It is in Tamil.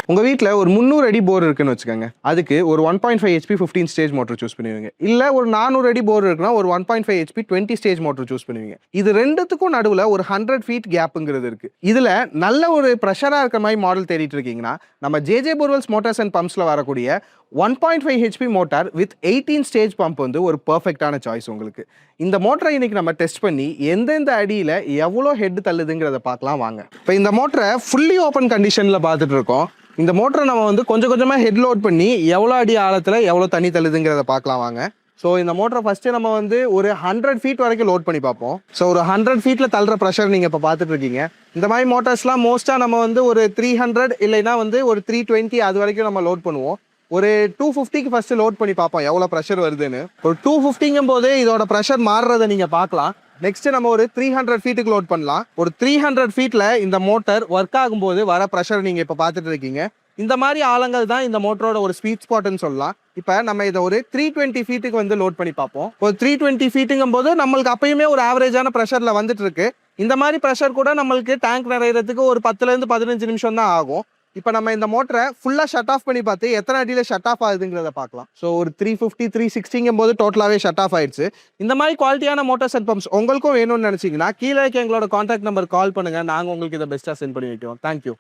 உங்கள் வீட்டில் ஒரு 300 அடி போர் இருக்குன்னு வச்சுக்கோங்க. அதுக்கு ஒரு 1.5 HP 15 ஸ்டேஜ் மோட்டர் சூஸ் பண்ணுவீங்க. இல்லை ஒரு 400 அடி போர் இருக்குன்னா ஒரு 1.5 HP 20 ஸ்டேஜ் மோட்டர் சூஸ் பண்ணுவீங்க. இது ரெண்டுத்துக்கும் நடுவில் ஒரு 100 ஃபீட் கேப்புங்கிறது இருக்குது. இதில் நல்ல ஒரு ப்ரெஷராக இருக்கிற மாதிரி மாடல் தேடிட்டு இருக்கீங்கன்னா நம்ம ஜேஜே போர்வெல்ஸ் மோட்டார்ஸ் அண்ட் பம்ப்ஸில் வரக்கூடிய 1.5 HP motor with 18 stage pump வந்து ஒரு பர்ஃபெக்டான சாய்ஸ் உங்களுக்கு. இந்த மோட்டரை இன்னைக்கு நம்ம டெஸ்ட் பண்ணி எந்தெந்த அடியில் எவ்வளோ ஹெட் தள்ளுதுங்கிறத பார்க்கலாம் வாங்க. இப்போ இந்த மோட்டரை ஃபுல்லி ஓப்பன் கண்டிஷனில் பார்த்துட்டு இருக்கோம். இந்த மோட்டரை நம்ம வந்து கொஞ்சம் கொஞ்சமாக ஹெட் லோட் பண்ணி எவ்வளோ அடி ஆழத்தில் எவ்வளோ தண்ணி தள்ளுதுங்கிறத பார்க்கலாம் வாங்க. ஸோ இந்த மோட்டரை ஃபஸ்ட்டு நம்ம வந்து ஒரு 100 ஃபீட் வரைக்கும் லோட் பண்ணி பார்ப்போம். ஸோ ஒரு 100 ஃபீட்டில் தள்ளுற ப்ரெஷர் நீங்கள் இப்போ பார்த்துட்டு இருக்கீங்க. இந்த மாதிரி மோட்டர்ஸ்லாம் மோஸ்ட்டாக நம்ம வந்து ஒரு 300 இல்லைன்னா வந்து ஒரு 320 அது வரைக்கும் நம்ம லோட் பண்ணுவோம். ஒரு 250க்கு ஃபஸ்ட்டு லோட் பண்ணி பார்ப்போம் எவ்வளோ ப்ரெஷர் வருதுன்னு. ஒரு 250ங்கும் போது இதோட ப்ரெஷர் மாறுறதை நீங்கள் பார்க்கலாம். நெக்ஸ்ட் நம்ம ஒரு 300 ஃபீட்டுக்கு லோட் பண்ணலாம். ஒரு 300 ஃபீட்டில் இந்த மோட்டர் ஒர்க் ஆகும்போது வர ப்ரெஷர் நீங்கள் இப்போ பார்த்துட்டு இருக்கீங்க. இந்த மாதிரி ஆழங்கள் தான் இந்த மோட்டரோட ஒரு ஸ்வீட் ஸ்பாட்னு சொல்லலாம். இப்போ நம்ம இதை ஒரு 320 ஃபீட்டுக்கு வந்து லோட் பண்ணி பார்ப்போம். ஒரு 320 ஃபீட்டுங்கும் போது நம்மளுக்கு அப்பயுமே ஒரு ஆவரேஜான ப்ரெஷரில் வந்துட்டு இருக்கு. இந்த மாதிரி ப்ரெஷர் கூட நம்மளுக்கு டேங்க் நிறையிறதுக்கு ஒரு 10லேருந்து 15 நிமிஷம் தான் ஆகும். இப்போ நம்ம இந்த மோட்டரை ஃபுல்லாக ஷட் ஆஃப் பண்ணி பார்த்து எத்தனை அடியில் ஷட் ஆஃப் ஆகுதுங்கிறத பார்க்கலாம். ஸோ ஒரு 350 360ங்கும் போது டோட்டலாகவே ஷட் ஆஃப் ஆயிடுச்சு. இந்த மாதிரி குவாலிட்டியான மோட்டர்ஸ் அண்ட் பம்ப்ஸ் உங்களுக்கும் வேணும்னு நினச்சிங்கன்னா கீழே எங்களோட கான்டாக்ட் நம்பர் கால் பண்ணுங்கள். நாங்கள் உங்களுக்கு இதை பெஸ்ட்டாக சென்ட் பண்ணி வைக்கிறோம். தேங்க்யூ.